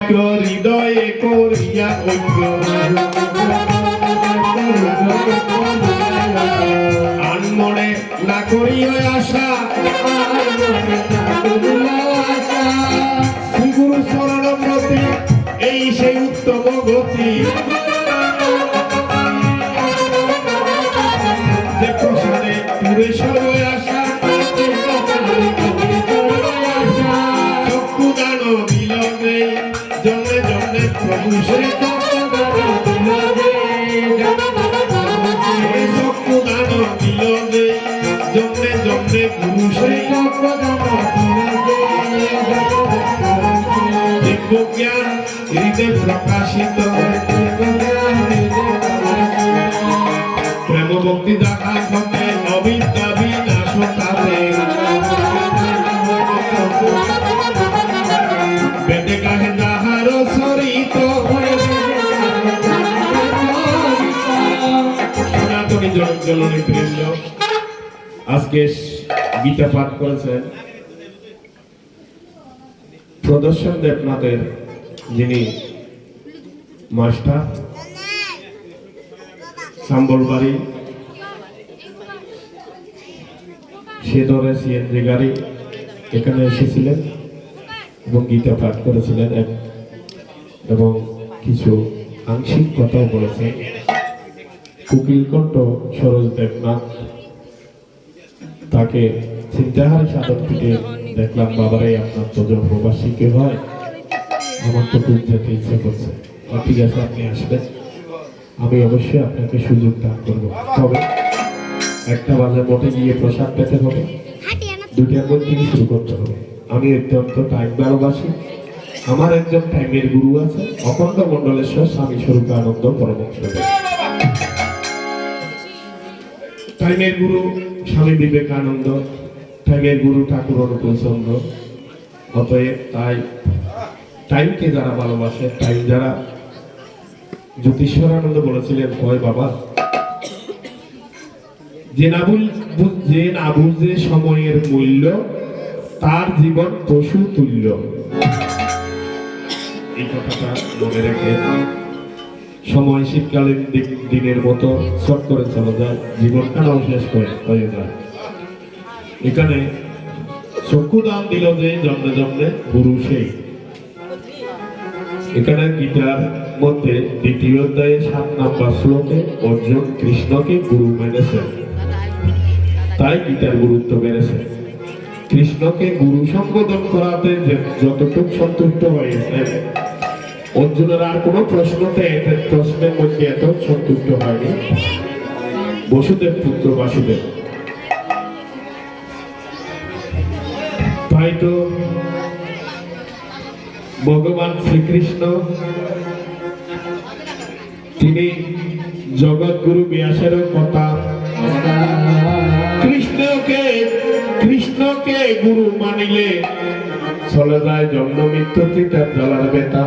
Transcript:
হৃদয়ে করিয়া ঐক্য আনমনে না করিয়া আশা শ্রীগুরু শরণব্রতী এই সেই উত্তম গতি যে প্রসাদে পুরে সর্বই আশা চক্ষুদান বিলনে জন্মে জন্মে প্রভু সেই চক্ষুদান বিলনে জন্মে জন্মে গুরু সেই দিব্য জ্ঞান হৃদয় প্রকাশিত প্রেম ভক্তি দেখা ঘটে অবিদ্যা বিনাশ তাতে বেদে কাহে যাহার সরিত সনাতনী জননী বৃন্দ আজকে গীতা পাঠ করেছেন প্রদর্শন দেবনাথের যিনি মাস্টার সাম্বলবাড়ি সেদরে সিএনজি গাড়ি এখানে এসেছিলেন এবং গীতা পাঠ করেছিলেন এবং কিছু আংশিক কথাও বলেছেন। কুকিলকণ্ঠ সরোজ দেবনাথ তাকে চিন্তাহারি সাধন থেকে দেখলাম, বাবারাই আপনার তো প্রবাসীকে হয়, আমার তো খুব যেতে ইচ্ছে করছে। ঠিক আছে, আপনি আসবেন, আমি অবশ্যই আপনাকে সুযোগ দান করব। তবে 1টা বাজে মোটে গিয়ে প্রসাদ পেতে হবে, 2টার মধ্যে শুরু করতে হবে। আমি অত্যন্ত টাইম ভালোবাসি। আমার একজন টাইমের গুরু আছে, অখণ্ড মণ্ডলেশ্বর স্বামী স্বরূপানন্দ পরমহংসদেব। টাইমের গুরু স্বামী বিবেকানন্দ, টাইমের গুরু ঠাকুর অনুকূল চন্দ্র। অতএব তাই টাইমকে যারা ভালোবাসে, টাইম যারা, জ্যোতিষরানন্দ বলেছিলেন, কয় বাবা যে না বুঝে সময়ের মূল্য, তার জীবন পশু তুল্য। এই কথাটা মনে রেখে সময় শীতকালীন দিনের মতো শর্ট করে চলে যায়, জীবনটাও শেষ হয়ে যায়। এখানে চক্ষুদান দিল যে জন্মে জন্মে গুরু সেই। এখানে গীতার মধ্যে 2য় অধ্যায়ে 7 নম্বর শ্লোকে অর্জুন কৃষ্ণকে গুরু মেনেছেন, তাই গীতার গুরুত্ব বেড়েছে। কৃষ্ণকে গুরু সম্বোধন করাতে যতটুকু সন্তুষ্ট হয়েছেন, অর্জুনের আর কোনো প্রশ্নের মধ্যে এত সন্তুষ্ট হয়নি। বসুদেব পুত্র বাসুদেব। তাই তো ভগবান শ্রীকৃষ্ণ তিনি জগৎগুরু ব্যাসেরও কথা, কৃষ্ণকে গুরু মানিলে চলে যায় জন্ম মৃত্যু ত্রিকার জ্বালার বেতা।